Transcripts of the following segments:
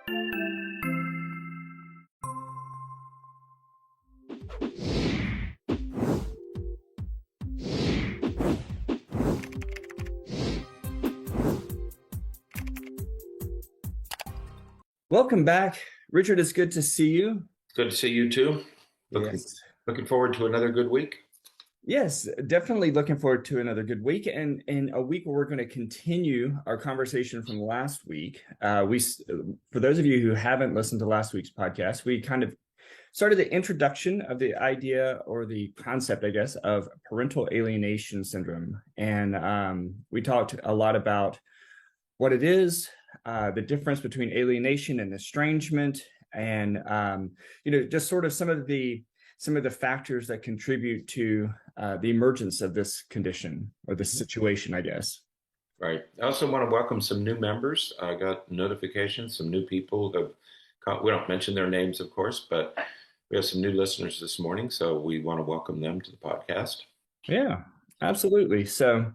Welcome back. Richard, it's good to see you. Good to see you too. Looking forward to another good week. Yes, definitely looking forward to another good week, and in a week where we're going to continue our conversation from last week. For those of you who haven't listened to last week's podcast, we kind of started the introduction of the idea or the concept, I guess, of parental alienation syndrome, and we talked a lot about what it is, the difference between alienation and estrangement, and just sort of some of the factors that contribute to the emergence of this condition or this situation, I guess. Right. I also want to welcome some new members. I got notifications, some new people who have, we don't mention their names, of course, but we have some new listeners this morning, so we want to welcome them to the podcast. Yeah, absolutely. So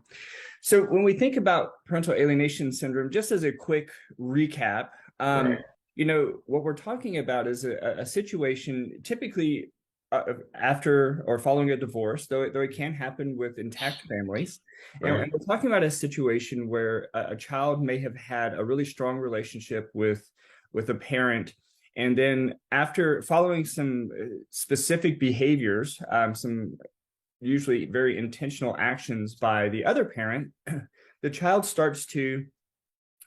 when we think about parental alienation syndrome, just as a quick recap, Right. What we're talking about is a situation typically after or following a divorce, though it can happen with intact families. Right. And we're talking about a situation where a child may have had a really strong relationship with a parent. And then after following some specific behaviors, some usually very intentional actions by the other parent, the child starts to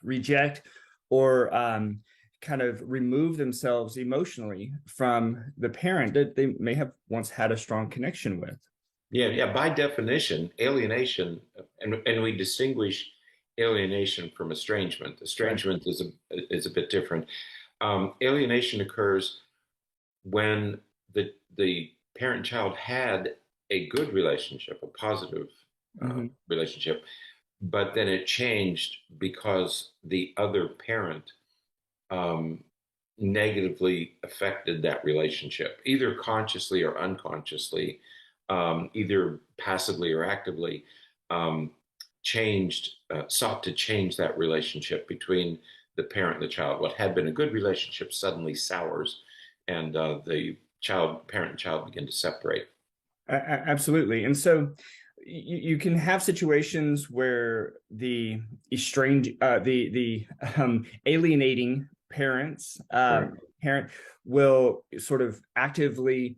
reject or kind of remove themselves emotionally from the parent that they may have once had a strong connection with. Yeah. By definition, alienation, and we distinguish alienation from estrangement. Estrangement is a bit different. Alienation occurs when the parent-child had a good relationship, a positive relationship, but then it changed because the other parent negatively affected that relationship, either consciously or unconsciously, either passively or actively, sought to change that relationship between the parent and the child. What had been a good relationship suddenly sours, and the parent and child begin to separate. Absolutely. And so you can have situations where the alienating parent will sort of actively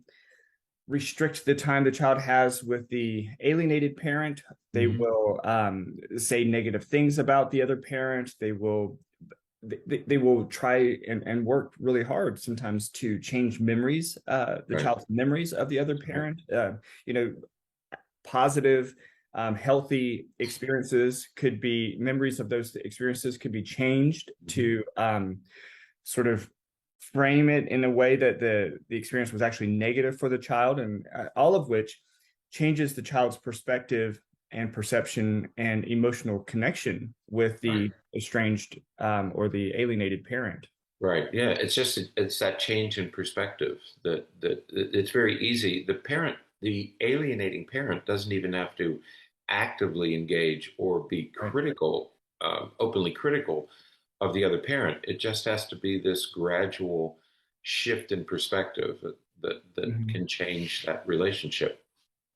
restrict the time the child has with the alienated parent. They will say negative things about the other parent. They will try and work really hard sometimes to change memories, child's memories of the other parent. Positive, healthy experiences could be memories of those experiences could be changed to sort of frame it in a way that the experience was actually negative for the child, and all of which changes the child's perspective and perception and emotional connection with the estranged or the alienated parent. Right. Yeah. It's that change in perspective that it's very easy. The alienating parent doesn't even have to actively engage or be critical, openly critical of the other parent. It just has to be this gradual shift in perspective that can change that relationship.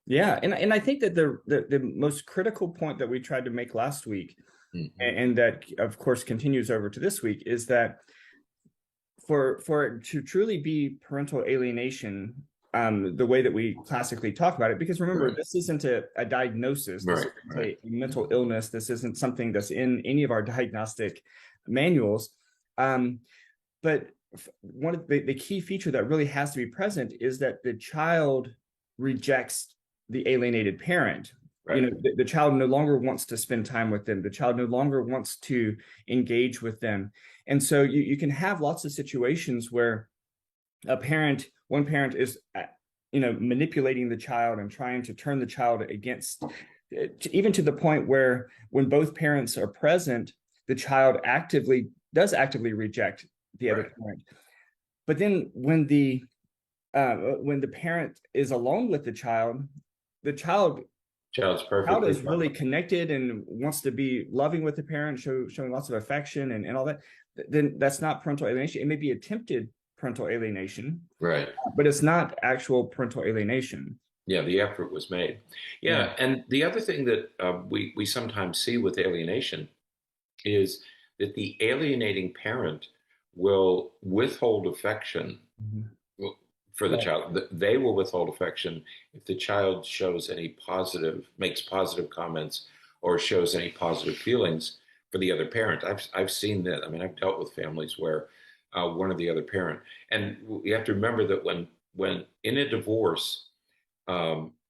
Yeah, and I think that the most critical point that we tried to make last week, and that of course continues over to this week, is that for it to truly be parental alienation, the way that we classically talk about it, because remember, this isn't a diagnosis, this isn't a mental illness, this isn't something that's in any of our diagnostic manuals, but one of the key feature that really has to be present is that the child rejects the alienated parent. The child no longer wants to spend time with them. The child no longer wants to engage with them. And so you can have lots of situations where one parent is, manipulating the child and trying to turn the child against, even to the point where when both parents are present, the child does actively reject the other parent. But then when the parent is alone with the child Child's child perfectly is fine. really connected and wants to be loving with the parent, showing lots of affection and all that, then that's not parental alienation. It may be attempted parental alienation, Right. but it's not actual parental alienation. Yeah, the effort was made. Yeah. Yeah, and the other thing that we sometimes see with alienation is that the alienating parent will withhold affection for the Right. child. They will withhold affection if the child shows any positive, makes positive comments, or shows any positive feelings for the other parent. I've seen that. I mean, I've dealt with families where one or the other parent, and you have to remember that when in a divorce,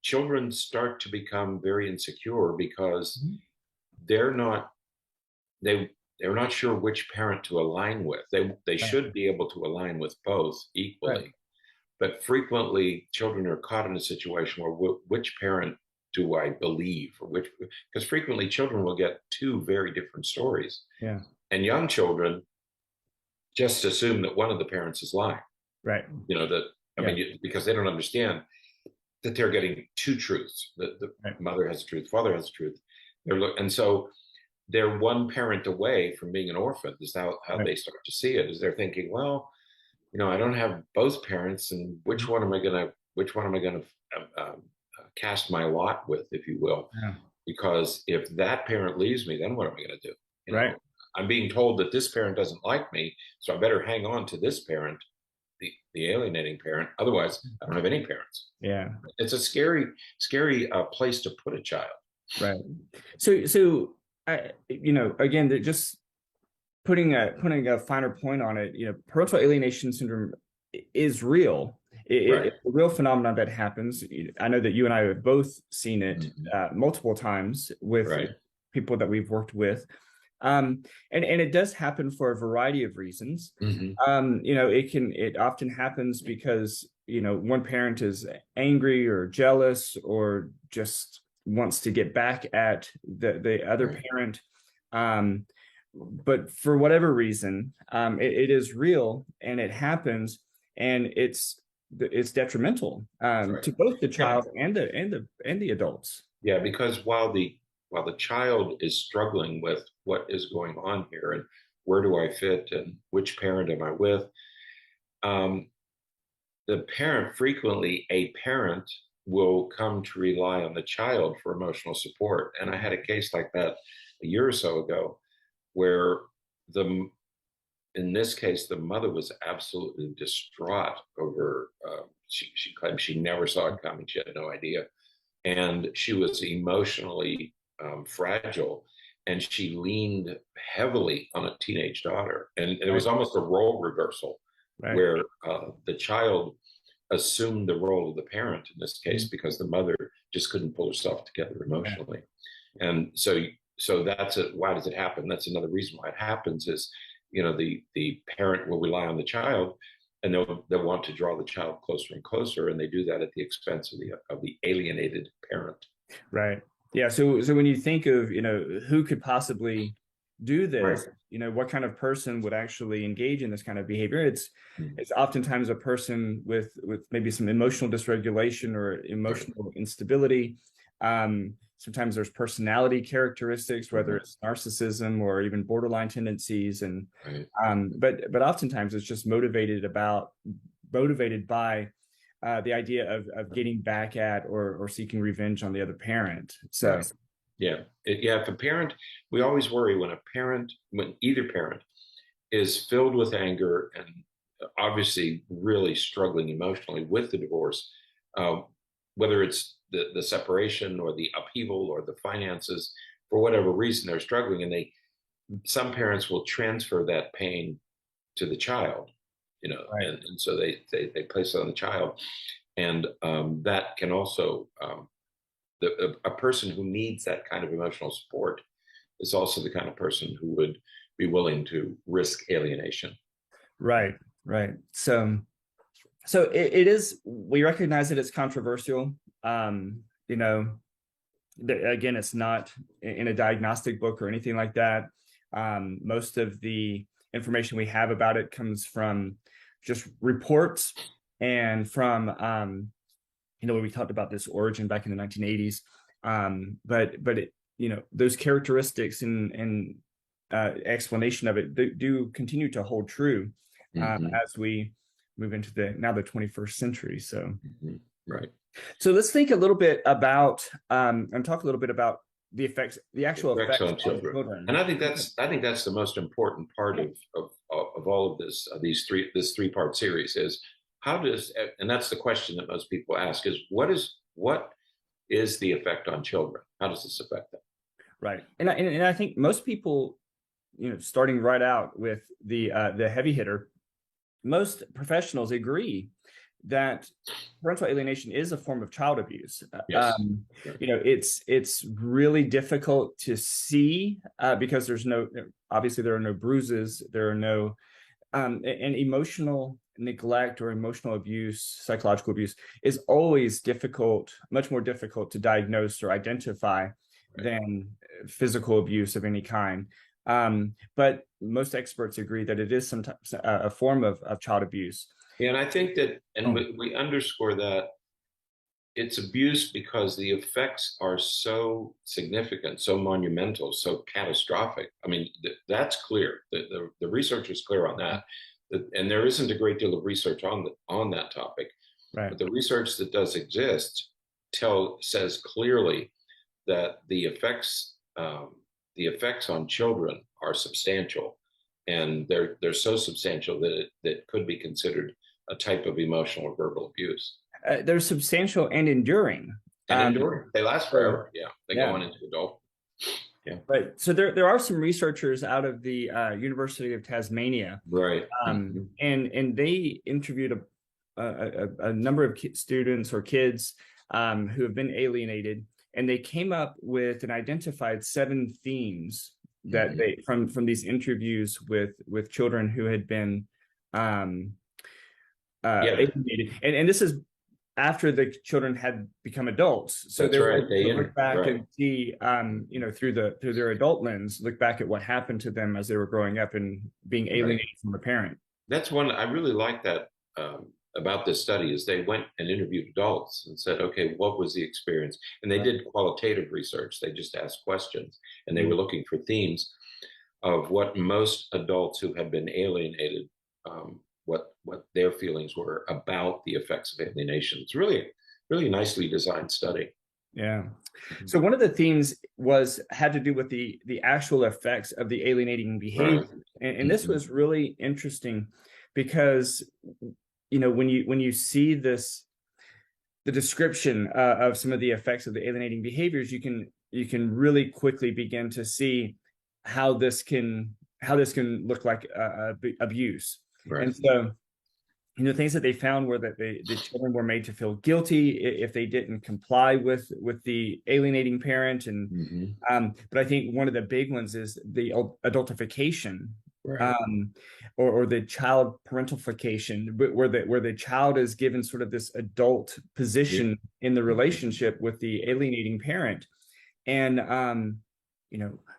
children start to become very insecure because they're not they they're not sure which parent to align with. They Right. should be able to align with both equally. Right. But frequently, children are caught in a situation where which parent do I believe, or which? Because frequently, children will get two very different stories, Yeah. and young children just assume that one of the parents is lying. Right. You know that. I Yeah. mean, because they don't understand that they're getting two truths. The Right. mother has the truth, father has the truth. And so they're one parent away from being an orphan. Is how Right. they start to see it. Is they're thinking, well, I don't have both parents, and which one am I gonna cast my lot with, if you will? Yeah. Because if that parent leaves me, then what am I gonna do? Right. I'm being told that this parent doesn't like me, so I better hang on to this parent, the alienating parent. Otherwise, I don't have any parents. Yeah. It's a scary, scary place to put a child. Right. So again, that just putting a finer point on it, parental alienation syndrome is real. Right. It's a real phenomenon that happens. I know that you and I have both seen it multiple times with Right. people that we've worked with. And it does happen for a variety of reasons. It often happens because, one parent is angry or jealous or just wants to get back at the other Right. parent. But for whatever reason, it is real and it happens, and it's detrimental Right. to both the child and the adults. Yeah, because while the child is struggling with what is going on here and where do I fit and which parent am I with, the parent, frequently a parent, will come to rely on the child for emotional support. And I had a case like that a year or so ago where in this case, the mother was absolutely distraught over, she claimed she never saw it coming. She had no idea. And she was emotionally fragile, and she leaned heavily on a teenage daughter. And it was almost a role reversal, Right. where the child assumed the role of the parent in this case because the mother just couldn't pull herself together emotionally. And so that's it. Why does it happen? That's another reason why it happens is, the parent will rely on the child, and they'll want to draw the child closer and closer, and they do that at the expense of the alienated parent. Right. Yeah. So when you think of, who could possibly do this, Right. What kind of person would actually engage in this kind of behavior? It's oftentimes a person with maybe some emotional dysregulation or emotional instability. Sometimes there's personality characteristics, whether it's narcissism or even borderline tendencies, and but oftentimes it's just motivated by the idea of getting back at or seeking revenge on the other parent. So if a parent, we always worry when either parent is filled with anger and obviously really struggling emotionally with the divorce, whether it's the separation or the upheaval or the finances, for whatever reason they're struggling, and some parents will transfer that pain to the child, and so they place it on the child, and that can also a person who needs that kind of emotional support is also the kind of person who would be willing to risk alienation. Right. So it is, we recognize that it's controversial. Again, it's not in a diagnostic book or anything like that. Most of the information we have about it comes from just reports and from, when we talked about this origin back in the 1980s, But it, those characteristics and explanation of it do continue to hold true as we move into the 21st century. So, right. So let's think a little bit about and talk a little bit about the actual effects on children. And I think that's the most important part of all of this. This three-part series is and that's the question that most people ask is what is the effect on children? How does this affect them? Right, and I think most people, starting right out with the heavy hitter, most professionals agree that parental alienation is a form of child abuse. Yes. It's really difficult to see because obviously there are no bruises, there are no and emotional neglect or emotional abuse, psychological abuse is always much more difficult to diagnose or identify than physical abuse of any kind. But most experts agree that it is sometimes a form of child abuse. Yeah, and I think that, and we underscore that it's abuse because the effects are so significant, so monumental, so catastrophic. I mean, that's clear. The research is clear on that. And there isn't a great deal of research on that topic. Right. But the research that does exist says clearly that the effects on children are substantial, and they're so substantial that it could be considered a type of emotional or verbal abuse. They're substantial and enduring. They last forever. Yeah, they go on into adult. Yeah. Right. So there are some researchers out of the University of Tasmania. Right. And they interviewed a number of students or kids who have been alienated, and they came up with and identified 7 themes that they from these interviews with children who had been alienated, and this is after the children had become adults. So they look back and see, through their adult lens, look back at what happened to them as they were growing up and being alienated from a parent. That's one I really like that about this study is they went and interviewed adults and said, okay, what was the experience? And they did qualitative research. They just asked questions, and they were looking for themes of what most adults who had been alienated, what their feelings were about the effects of alienation. It's really nicely designed study. Yeah. So one of the themes had to do with the actual effects of the alienating behavior. And this was really interesting because, when you see the description of some of the effects of the alienating behaviors, you can really quickly begin to see how this can look like abuse. Right. And so, things that they found were that the children were made to feel guilty if they didn't comply with the alienating parent, and but I think one of the big ones is the adultification, or the child parentalification, where the child is given sort of this adult position in the relationship with the alienating parent, and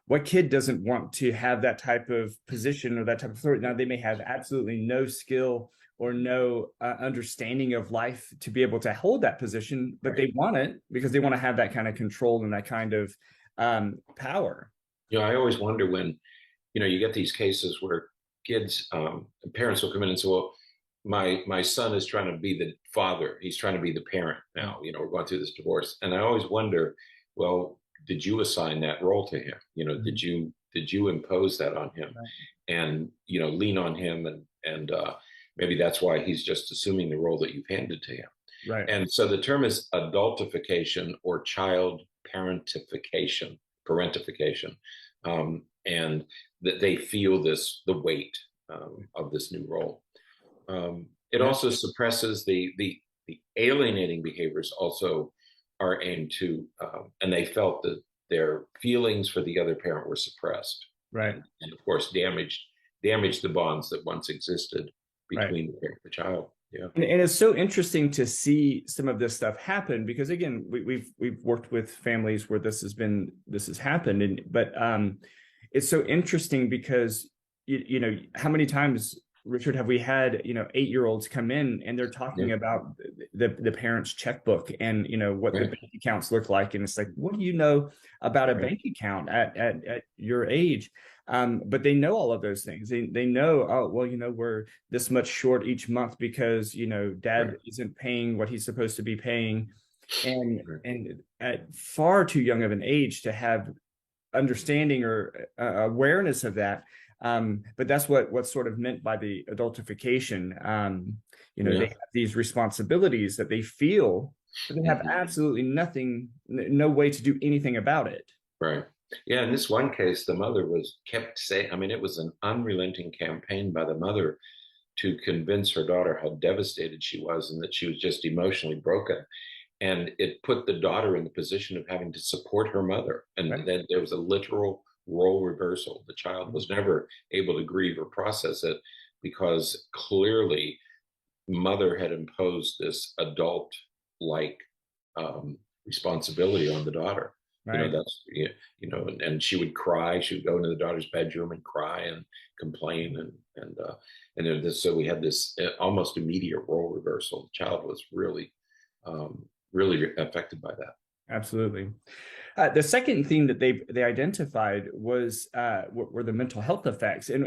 what kid doesn't want to have that type of position or that type of authority? Now, they may have absolutely no skill or no understanding of life to be able to hold that position, but they want it because they want to have that kind of control and that kind of power. I always wonder when, you get these cases where kids, parents will come in and say, well, my son is trying to be the father. He's trying to be the parent now. We're going through this divorce. And I always wonder, well, did you assign that role to him? Did you impose that on him, and lean on him, and maybe that's why he's just assuming the role that you've handed to him. Right. And so the term is adultification or child parentification, and that they feel the weight of this new role. It also suppresses the alienating behaviors. Also are aimed to, and they felt that their feelings for the other parent were suppressed, and of course damaged the bonds that once existed between the parent and the child. Yeah, and it's so interesting to see some of this stuff happen because, again, we've worked with families where this has happened, but it's so interesting because how many times Richard, have we had, 8-year-olds come in and they're talking about the parents' checkbook and, what the bank accounts look like. And it's like, what do you know about a bank account at your age? But they know all of those things. They know, oh, well, we're this much short each month because, dad isn't paying what he's supposed to be paying. And at far too young of an age to have understanding or awareness of that. But that's what's sort of meant by the adultification. They have these responsibilities that they feel, but they have absolutely nothing, no way to do anything about it. Right. Yeah. In this one case, the mother kept saying, I mean, it was an unrelenting campaign by the mother to convince her daughter how devastated she was and that she was just emotionally broken. And it put the daughter in the position of having to support her mother. And then there was a literal role reversal. The child was never able to grieve or process it because clearly mother had imposed this adult-like responsibility on the daughter. Right. And she would cry. She would go into the daughter's bedroom and cry and complain, and so we had this almost immediate role reversal. The child was really affected by that. Absolutely. The second theme that they identified was were the mental health effects. And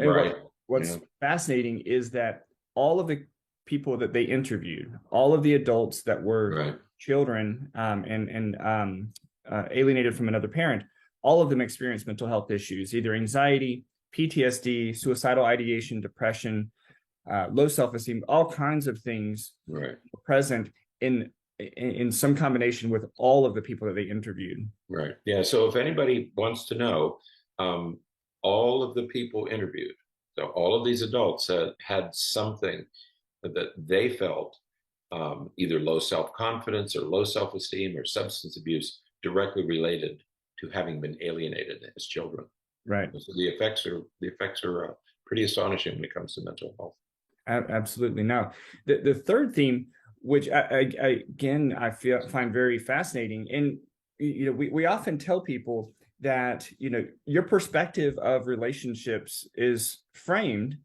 what's fascinating is that all of the people that they interviewed, all of the adults that were children and alienated from another parent, all of them experienced mental health issues, either anxiety, PTSD, suicidal ideation, depression, low self-esteem, all kinds of things present in some combination with all of the people that they interviewed. Right. Yeah. So if anybody wants to know, all of the people interviewed, so all of these adults had something that they felt either low self-confidence or low self-esteem or substance abuse directly related to having been alienated as children. Right. So the effects are pretty astonishing when it comes to mental health. Absolutely. Now, the third theme, which I find very fascinating, and we often tell people that your perspective of relationships is framed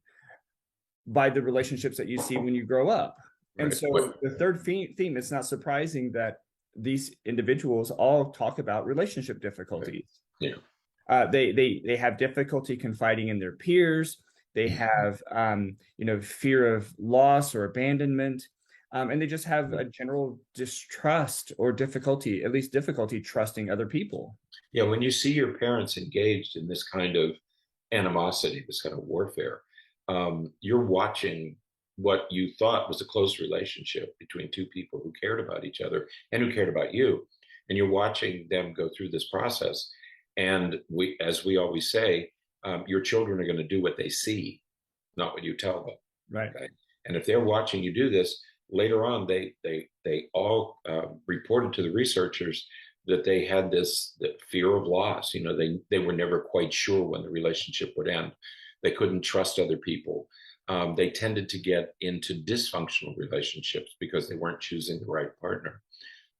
by the relationships that you see when you grow up. And so the third theme, it's not surprising that these individuals all talk about relationship difficulties. They have difficulty confiding in their peers. They have fear of loss or abandonment, and they just have a general distrust or difficulty, at least difficulty trusting other people. Yeah, when you see your parents engaged in this kind of animosity, this kind of warfare, you're watching what you thought was a close relationship between two people who cared about each other and who cared about you. And you're watching them go through this process. And as we always say, your children are going to do what they see, not what you tell them. Right. Okay? And if they're watching you do this, later on, they all reported to the researchers that they had this fear of loss. They were never quite sure when the relationship would end. They couldn't trust other people. They tended to get into dysfunctional relationships because they weren't choosing the right partner.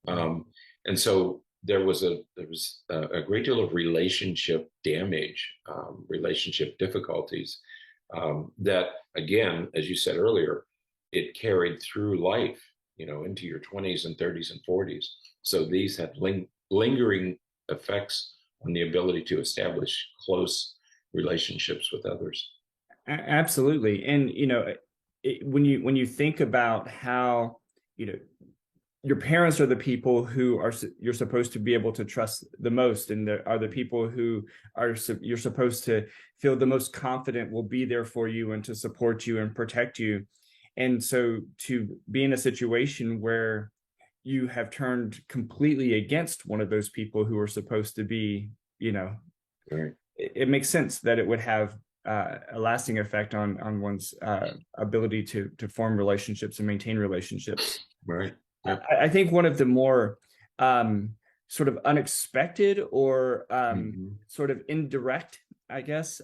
And so there was a great deal of relationship damage, relationship difficulties that, again, as you said earlier, it carried through life, into your 20s and 30s and 40s. So these had lingering effects on the ability to establish close relationships with others. Absolutely. And, when you think about how, your parents are the people who you're supposed to be able to trust the most, and are the people who you're supposed to feel the most confident will be there for you and to support you and protect you. And so to be in a situation where you have turned completely against one of those people who are supposed to be, it makes sense that it would have a lasting effect on one's ability to form relationships and maintain relationships. Right. Yep. I think one of the more sort of unexpected or sort of indirect, I guess,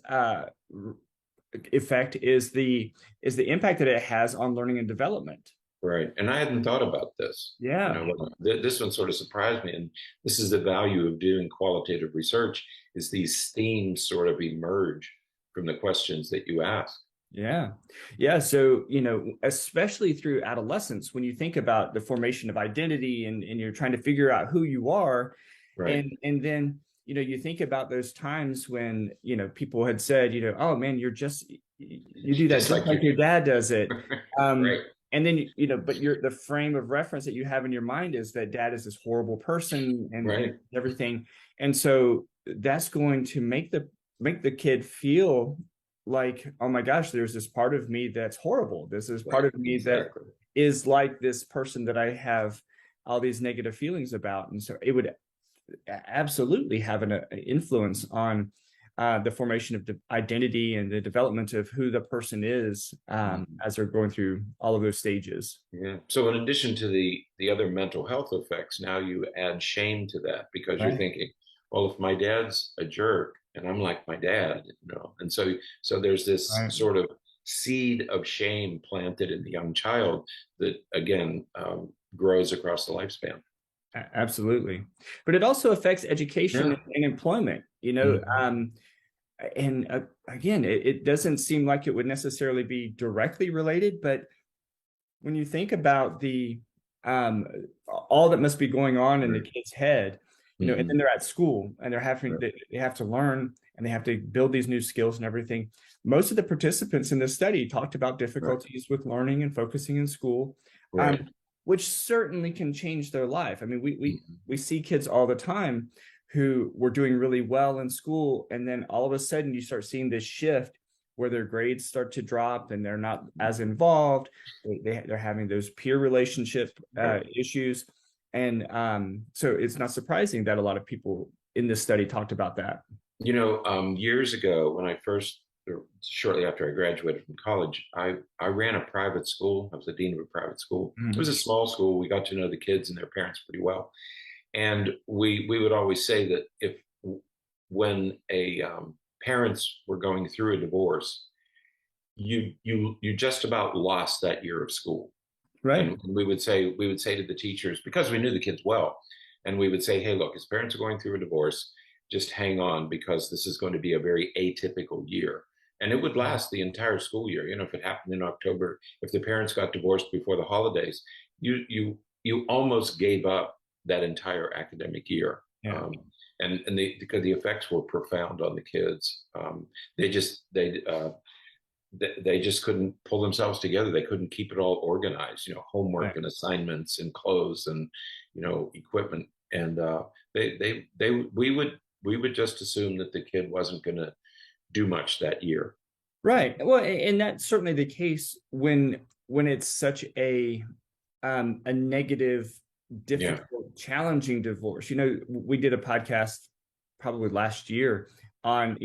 effect is the impact that it has on learning and development. Right. And I hadn't thought about this. Yeah. This one sort of surprised me. And this is the value of doing qualitative research, is these themes sort of emerge from the questions that you ask. Yeah. Yeah. So, especially through adolescence, when you think about the formation of identity and you're trying to figure out who you are, Right. and then, you think about those times when, people had said, oh man, you do that Just just like like you. your dad does it. Right. And then, but the frame of reference that you have in your mind is that dad is this horrible person and Right. everything. And so that's going to make the kid feel like, oh my gosh, there's this part of me that's horrible. This is part Right. of me that Exactly. is like this person that I have all these negative feelings about. And so it would absolutely have an influence on the formation of the identity and the development of who the person is as they're going through all of those stages. Yeah. So in addition to the other mental health effects, now you add shame to that because you're Right. thinking, well, if my dad's a jerk and I'm like my dad, and so there's this Right. sort of seed of shame planted in the young child that again grows across the lifespan. Absolutely. But it also affects education Yeah. and employment, Mhm. and again, it doesn't seem like it would necessarily be directly related, but when you think about the um, all that must be going on in the Right. kid's head, and then Mhm. they're at school and Right. they have to learn and they have to build these new skills and everything. Most of the participants in this study talked about Right. difficulties with learning and focusing in school, Right. which certainly can change their life. I mean, Mhm. we see kids all the time who were doing really well in school, and then all of a sudden you start seeing this shift where their grades start to drop and they're not as involved. They're having those peer relationship Right. issues. And so it's not surprising that a lot of people in this study talked about that. Years ago, when I first, or shortly after I graduated from college, I ran a private school. I was the dean of a private school. It was a small school. We got to know the kids and their parents pretty well, and we would always say that if when a parents were going through a divorce, you just about lost that year of school. Right. And we would say to the teachers, because we knew the kids well, and we would say, hey, look, his parents are going through a divorce, just hang on because this is going to be a very atypical year. And it would last the entire school year. If it happened in October, if the parents got divorced before the holidays, you almost gave up that entire academic year. Yeah. Because the effects were profound on the kids. They just they just couldn't pull themselves together. They couldn't keep it all organized, homework Right. and assignments and clothes and, equipment. And we would just assume that the kid wasn't going to do much that year. Right. Well, and that's certainly the case when it's such a negative, Yeah. difficult, challenging divorce. We did a podcast probably last year on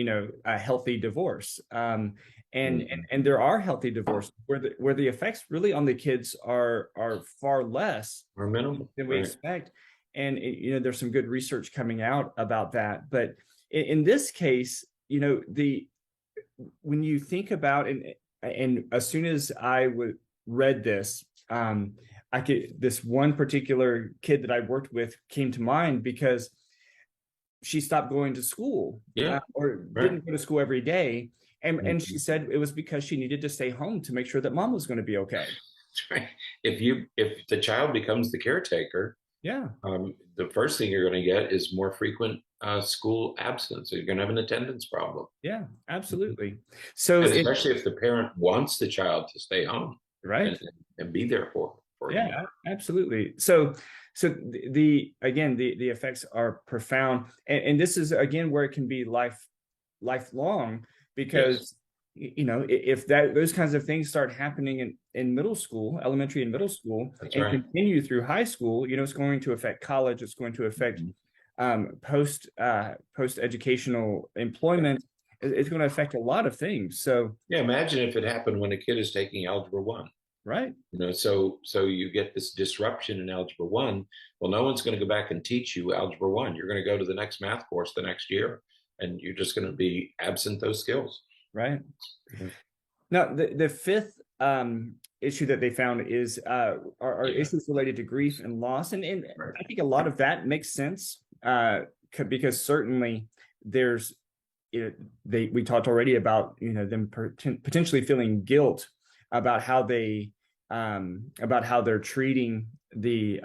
a healthy divorce, and there are healthy divorces where the effects really on the kids are far less Or minimal. than we Right. expect, and there's some good research coming out about that. But in this case, the when you think about, and as soon as I read this, this one particular kid that I worked with came to mind because she stopped going to school, Yeah. or Right. didn't go to school every day. And she Mhm. said it was because she needed to stay home to make sure that mom was going to be okay. Right. If the child becomes the caretaker, Yeah. the first thing you're going to get is more frequent school absence. You're going to have an attendance problem. Yeah, absolutely. So And especially if the parent wants the child to stay home right. and, and be there for him. Yeah, absolutely. So again, the effects are profound. And this is again where it can be lifelong, Yes, because if those kinds of things start happening in middle school, elementary and middle school, that's and right. continue through high school, it's going to affect college, it's going to affect Mhm. post educational employment. It's going to affect a lot of things. So Yeah, imagine if it happened when a kid is taking Algebra 1. right. So you get this disruption in Algebra 1. Well, no one's going to go back and teach you Algebra 1. You're going to go to the next math course the next year, and you're just going to be absent those skills. Right. Yeah. Now, the fifth issue that they found is are Yeah. issues related to grief and loss, and Right. I think a lot of that makes sense because certainly there's we talked already about, them potentially feeling guilt about how they're treating the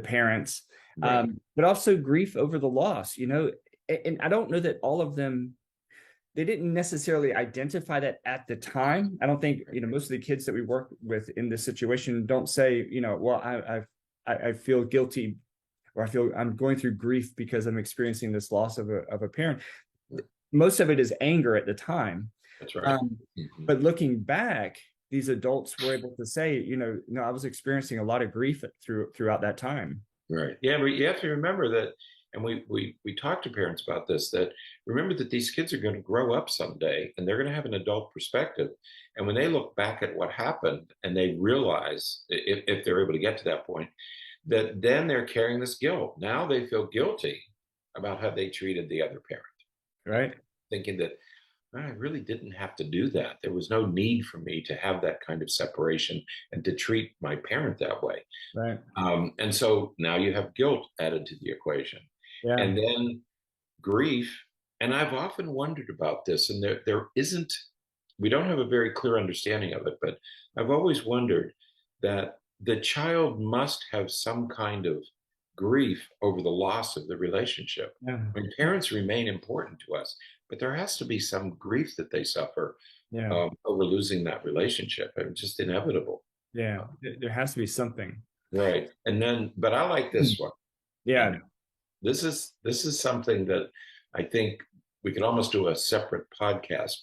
parents, Right. but also grief over the loss, and I don't know that all of them, they didn't necessarily identify that at the time. I don't think, most of the kids that we work with in this situation don't say, well, I feel guilty, or I feel I'm going through grief because I'm experiencing this loss of a parent. Most of it is anger at the time. That's right. But looking back, these adults were able to say, no, I was experiencing a lot of grief throughout that time. Right. Yeah, but you have to remember that, and we talk to parents about this, that remember that these kids are going to grow up someday and they're going to have an adult perspective. And when they look back at what happened and they realize, if they're able to get to that point, that then they're carrying this guilt. Now they feel guilty about how they treated the other parent. Right. Thinking that I really didn't have to do that. There was no need for me to have that kind of separation and to treat my parent that way. Right. And so now you have guilt added to the equation. Yeah. And then grief. And I've often wondered about this, and there isn't, we don't have a very clear understanding of it, but I've always wondered that the child must have some kind of grief over the loss of the relationship. Yeah. I mean, parents remain important to us, but there has to be some grief that they suffer over losing that relationship. It's just inevitable. Yeah, there has to be something. Right. And then, but I like this one. Yeah. This is something that I think we could almost do a separate podcast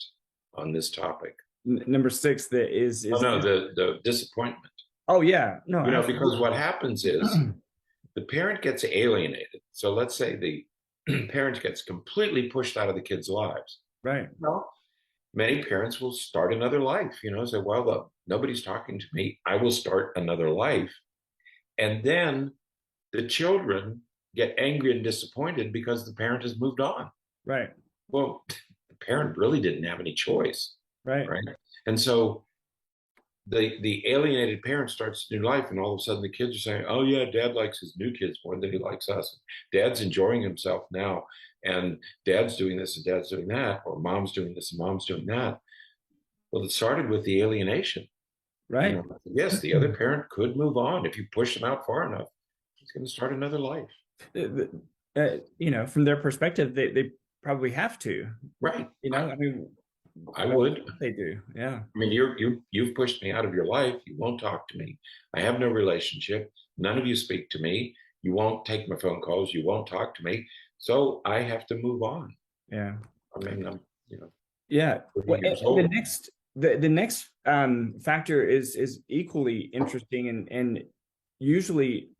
on this topic. Number 6, the disappointment. Oh yeah, no, because what happens is the parent gets alienated. So let's say the parent gets completely pushed out of the kids' lives. Right. Well, many parents will start another life. Say, well, nobody's talking to me. I will start another life, and then the children get angry and disappointed because the parent has moved on. Right. Well, the parent really didn't have any choice. Right. And so the alienated parent starts a new life, and all of a sudden the kids are saying, oh yeah, dad likes his new kids more than he likes us. Dad's enjoying himself now, and dad's doing this and dad's doing that, or mom's doing this and mom's doing that. Well, it started with the alienation. Right. Yes, the other parent could move on. If you push them out far enough, he's going to start another life. From their perspective, they probably have to. Right. I mean, I would. They do. Yeah. I mean, you've pushed me out of your life. You won't talk to me. I have no relationship. None of you speak to me. You won't take my phone calls. You won't talk to me. So I have to move on. Yeah. I mean, Yeah. Well, the next factor is equally interesting and usually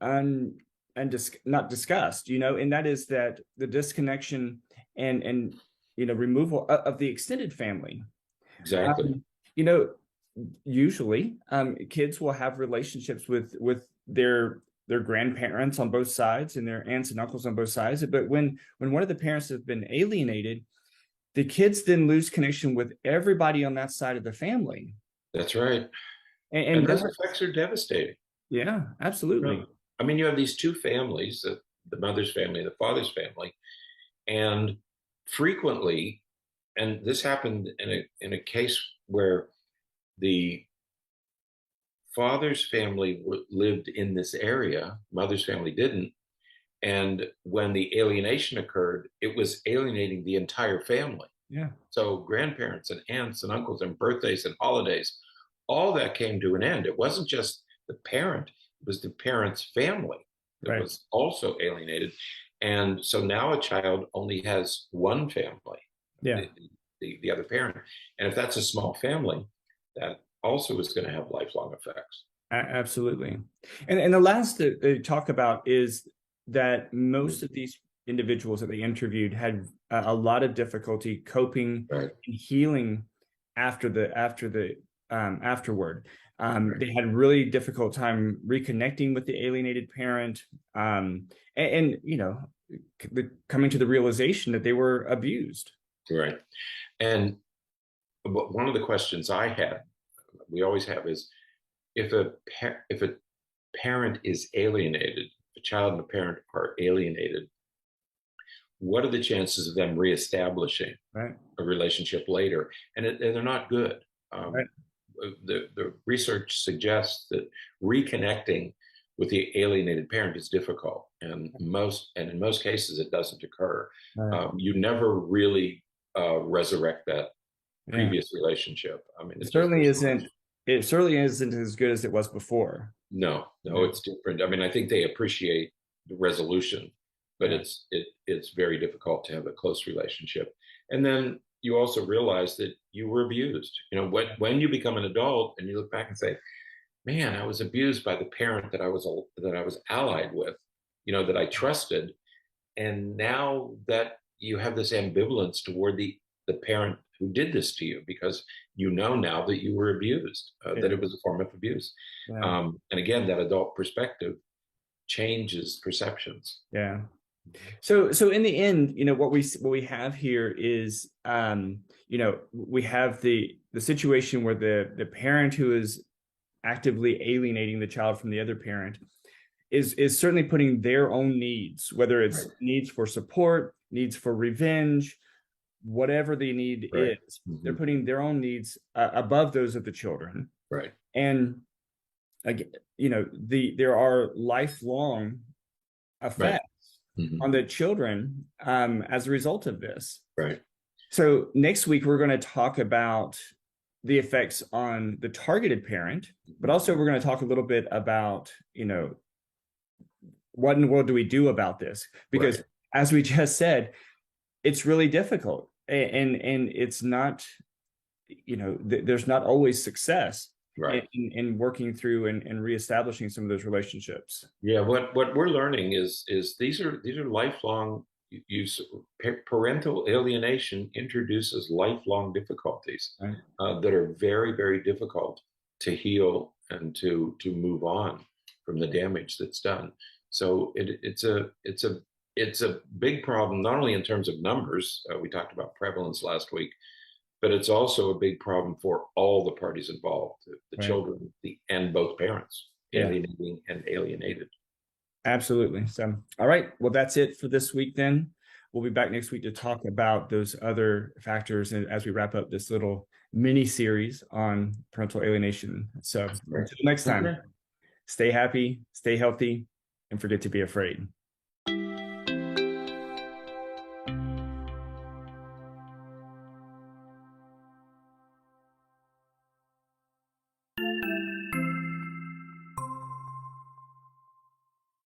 not discussed, and that is that the disconnection and removal of the extended family. Exactly. Usually kids will have relationships with their grandparents on both sides and their aunts and uncles on both sides. But when one of the parents has been alienated, the kids then lose connection with everybody on that side of the family. That's right. And those effects are devastating. Yeah, absolutely. I mean, you have these two families, the mother's family and the father's family, and frequently, and this happened in a case where the father's family lived in this area, mother's family didn't, and when the alienation occurred, it was alienating the entire family. Yeah. So grandparents and aunts and uncles and birthdays and holidays, all that came to an end. It wasn't just the parent, it was the parent's family that was also alienated. And so now a child only has one family, the other parent. And if that's a small family, that also is going to have lifelong effects. Absolutely. And the last that they talk about is that most of these individuals that they interviewed had a lot of difficulty coping and healing afterward. They had really difficult time reconnecting with the alienated parent, and coming to the realization that they were abused. Right. And one of the questions I had, we always have, is if a parent is alienated, a child and a parent are alienated, what are the chances of them reestablishing Right. a relationship later? And they're not good. Right. The research suggests that reconnecting with the alienated parent is difficult, and in most cases it doesn't occur. Right. You never really resurrect that Yeah. previous relationship. I mean, It certainly isn't. It certainly isn't as good as it was before. No, it's different. I mean, I think they appreciate the resolution, but it's very difficult to have a close relationship. And then you also realize that you were abused. You know, when you become an adult and you look back and say, man, I was abused by the parent that I was allied with, you know, that I trusted. And now that you have this ambivalence toward the parent who did this to you, because you know now that you were abused, that it was a form of abuse. Yeah. And again, that adult perspective changes perceptions. Yeah. So in the end, you know, what we have here is, you know, we have the situation where the parent who is actively alienating the child from the other parent is certainly putting their own needs, whether it's needs for support, needs for revenge, whatever the need is, they're putting their own needs above those of the children. Right. And again, you know, there are lifelong effects on the children as a result of this. Right. So next week we're going to talk about the effects on the targeted parent, but also we're going to talk a little bit about, you know, what in the world do we do about this? Because as we just said, it's really difficult, and it's not, you know, there's not always success in working through and reestablishing some of those relationships. Yeah, what we're learning is these are lifelong use. Parental alienation introduces lifelong difficulties that are very, very difficult to heal and to move on from the damage that's done. So it's a big problem, not only in terms of numbers. We talked about prevalence last week, but it's also a big problem for all the parties involved, the children and both parents, alienating and alienated. Absolutely. So, all right. Well, that's it for this week then. We'll be back next week to talk about those other factors as we wrap up this little mini series on parental alienation. So until next time, stay happy, stay healthy, and forget to be afraid.